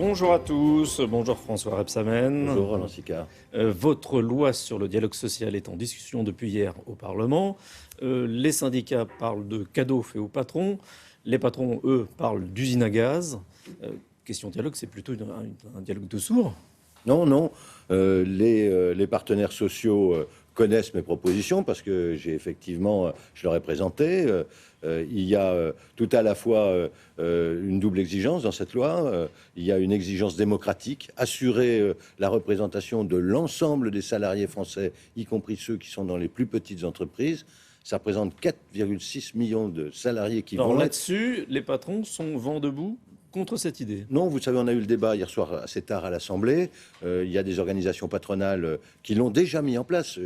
Bonjour à tous, bonjour François Rebsamen. Bonjour Roland Sicard. Votre loi sur le dialogue social est en discussion depuis hier au Parlement. Les syndicats parlent de cadeaux faits aux patrons. Les patrons, eux, parlent d'usine à gaz. Question dialogue, c'est plutôt un dialogue de sourds. Non. Les partenaires sociaux connaissent mes propositions parce que je leur ai présenté. Il y a tout à la fois une double exigence dans cette loi. Il y a une exigence démocratique, assurer la représentation de l'ensemble des salariés français, y compris ceux qui sont dans les plus petites entreprises. Ça représente 4,6 millions de salariés qui Alors vont là-dessus, les patrons sont vent debout contre cette idée. Non, vous savez, on a eu le débat hier soir assez tard à l'Assemblée. Il y a des organisations patronales qui l'ont déjà mis en place.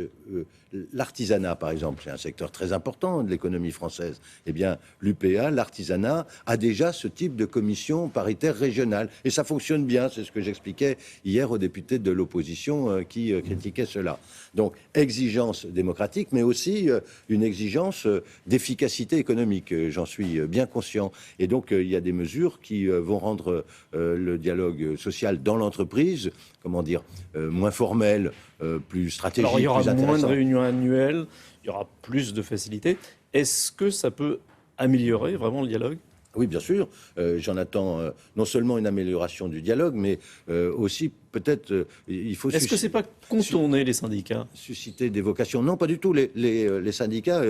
L'artisanat, par exemple, c'est un secteur très important de l'économie française. Eh bien, l'UPA, l'artisanat, a déjà ce type de commission paritaire régionale. Et ça fonctionne bien, c'est ce que j'expliquais hier aux députés de l'opposition qui critiquaient cela. Donc, exigence démocratique, mais aussi une exigence d'efficacité économique. J'en suis bien conscient. Et donc, il y a des mesures qui vont rendre le dialogue social dans l'entreprise, moins formel, plus stratégique, Alors il y aura plus intéressant. moins de réunions annuelles, il y aura plus de facilité. Est-ce que ça peut améliorer vraiment le dialogue ? Oui, bien sûr. J'en attends non seulement une amélioration du dialogue, mais aussi peut-être il faut... Est-ce que c'est pas contourner les syndicats ? Susciter des vocations. Non, pas du tout. Les syndicats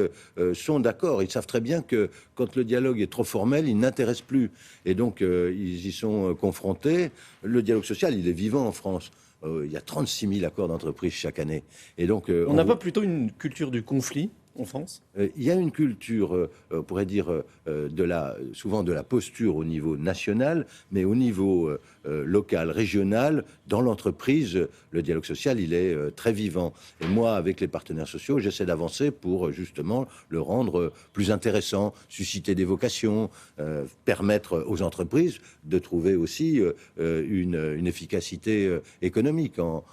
sont d'accord. Ils savent très bien que quand le dialogue est trop formel, il n'intéresse plus. Et donc, ils y sont confrontés. Le dialogue social, il est vivant en France. Il y a 36 000 accords d'entreprise chaque année. Et donc, on n'a pas plutôt une culture du conflit en France ? Il y a une culture, on pourrait dire, souvent de la posture au niveau national, mais au niveau local, régional, dans l'entreprise, le dialogue social, il est très vivant. Et moi, avec les partenaires sociaux, j'essaie d'avancer pour justement le rendre plus intéressant, susciter des vocations, permettre aux entreprises de trouver aussi une efficacité économique en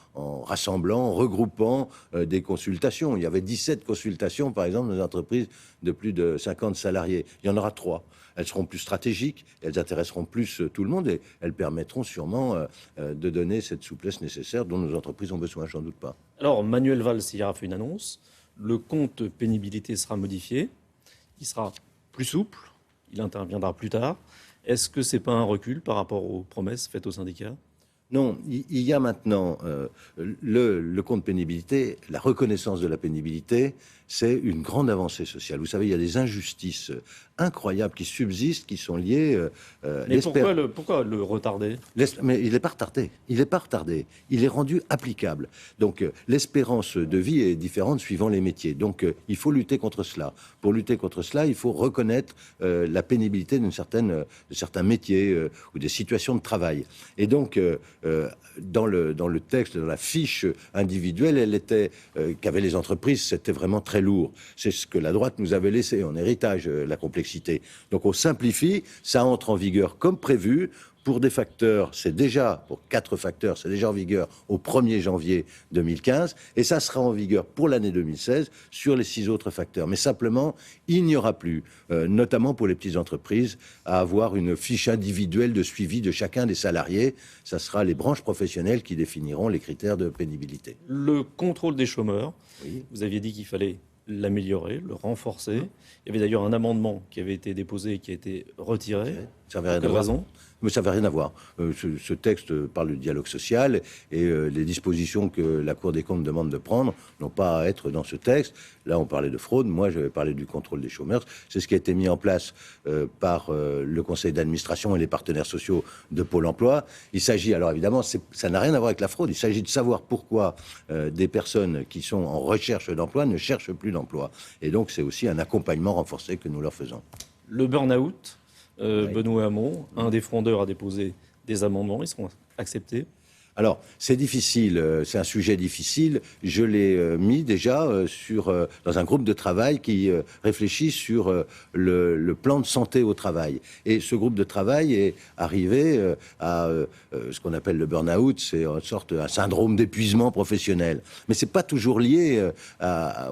rassemblant, en regroupant des consultations. Il y avait 17 consultations, par exemple, dans les entreprises de plus de 50 salariés. Il y en aura 3. Elles seront plus stratégiques, elles intéresseront plus tout le monde et elles permettront sûrement de donner cette souplesse nécessaire dont nos entreprises ont besoin, j'en doute pas. Alors, Manuel Valls hier a fait une annonce. Le compte pénibilité sera modifié. Il sera plus souple. Il interviendra plus tard. Est-ce que c'est pas un recul par rapport aux promesses faites aux syndicats ? Non, il y a maintenant le compte pénibilité, la reconnaissance de la pénibilité, c'est une grande avancée sociale. Vous savez, il y a des injustices incroyables qui subsistent, qui sont liées... Mais pourquoi le retarder ? Mais il n'est pas retardé. Il n'est pas retardé. Il est rendu applicable. Donc, l'espérance de vie est différente suivant les métiers. Donc, il faut lutter contre cela. Pour lutter contre cela, il faut reconnaître la pénibilité de certains métiers ou des situations de travail. Et donc, dans le texte, dans la fiche individuelle, qu'avaient les entreprises, c'était vraiment très lourd. C'est ce que la droite nous avait laissé en héritage, la complexité. Donc on simplifie, ça entre en vigueur comme prévu. Pour des facteurs, pour 4 facteurs, c'est déjà en vigueur au 1er janvier 2015 et ça sera en vigueur pour l'année 2016 sur les 6 autres facteurs. Mais simplement, il n'y aura plus, notamment pour les petites entreprises, à avoir une fiche individuelle de suivi de chacun des salariés. Ça sera les branches professionnelles qui définiront les critères de pénibilité. Le contrôle des chômeurs, Oui. vous aviez dit qu'il fallait l'améliorer, le renforcer. Il y avait d'ailleurs un amendement qui avait été déposé et qui a été retiré. Ça n'avait rien Quelle à voir. raison ? Mais ça n'avait rien à voir. Ce texte parle du dialogue social et les dispositions que la Cour des comptes demande de prendre n'ont pas à être dans ce texte. Là, on parlait de fraude. Moi, je vais parler du contrôle des chômeurs. C'est ce qui a été mis en place par le conseil d'administration et les partenaires sociaux de Pôle emploi. Il s'agit, alors évidemment, ça n'a rien à voir avec la fraude. Il s'agit de savoir pourquoi des personnes qui sont en recherche d'emploi ne cherchent plus d'emploi. Et donc, c'est aussi un accompagnement renforcé que nous leur faisons. Le burn-out, Oui. Benoît Hamon, un des frondeurs, a déposé des amendements. Ils seront acceptés ? Alors, c'est difficile, c'est un sujet difficile. Je l'ai mis déjà dans un groupe de travail qui réfléchit sur le plan de santé au travail. Et ce groupe de travail est arrivé à ce qu'on appelle le burn-out, c'est en sorte un syndrome d'épuisement professionnel. Mais c'est pas toujours lié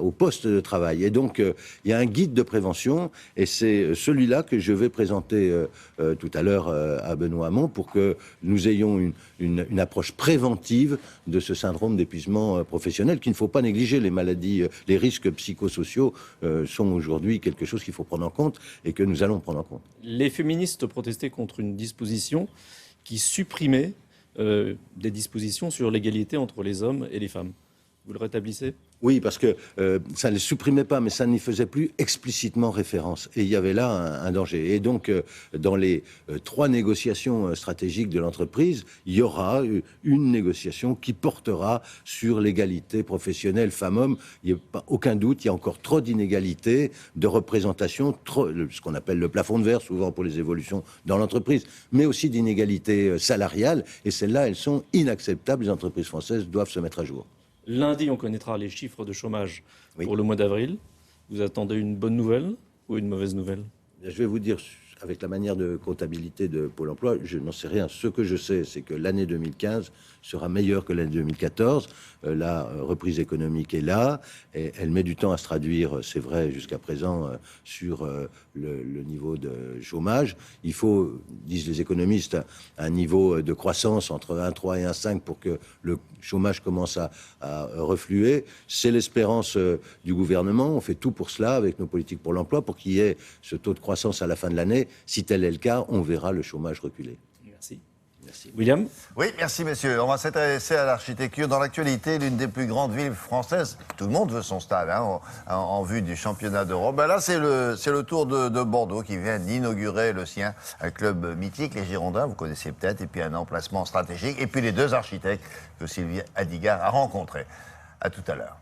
au poste de travail. Et donc, il y a un guide de prévention, et c'est celui-là que je vais présenter tout à l'heure à Benoît Hamon pour que nous ayons une approche préventive de ce syndrome d'épuisement professionnel qu'il ne faut pas négliger. Les maladies, les risques psychosociaux sont aujourd'hui quelque chose qu'il faut prendre en compte et que nous allons prendre en compte. Les féministes protestaient contre une disposition qui supprimait des dispositions sur l'égalité entre les hommes et les femmes. Vous le rétablissez ? Oui, parce que ça ne les supprimait pas, mais ça n'y faisait plus explicitement référence. Et il y avait là un danger. Et donc, dans les 3 négociations stratégiques de l'entreprise, il y aura une négociation qui portera sur l'égalité professionnelle femmes-hommes. Il n'y a pas aucun doute, il y a encore trop d'inégalités, de représentation, ce qu'on appelle le plafond de verre, souvent pour les évolutions dans l'entreprise, mais aussi d'inégalités salariales. Et celles-là, elles sont inacceptables. Les entreprises françaises doivent se mettre à jour. Lundi, on connaîtra les chiffres de chômage Oui. pour le mois d'avril. Vous attendez une bonne nouvelle ou une mauvaise nouvelle ? Je vais vous dire, avec la manière de comptabilité de Pôle emploi, je n'en sais rien. Ce que je sais, c'est que l'année 2015 sera meilleure que l'année 2014. La reprise économique est là. Et elle met du temps à se traduire, c'est vrai, jusqu'à présent, sur le niveau de chômage. Il faut, disent les économistes, un niveau de croissance entre 1,3 et 1,5 pour que le chômage commence à refluer. C'est l'espérance du gouvernement. On fait tout pour cela avec nos politiques pour l'emploi, pour qu'il y ait ce taux de croissance à la fin de l'année. Si tel est le cas, on verra le chômage reculer. Merci. Merci. William ? Oui, merci messieurs. On va s'intéresser à l'architecture. Dans l'actualité, l'une des plus grandes villes françaises, tout le monde veut son stade en vue du championnat d'Europe. Ben là, c'est le tour de Bordeaux qui vient d'inaugurer le sien, un club mythique, les Girondins, vous connaissez peut-être, et puis un emplacement stratégique, et puis les 2 architectes que Sylvie Adigard a rencontrés. À tout à l'heure.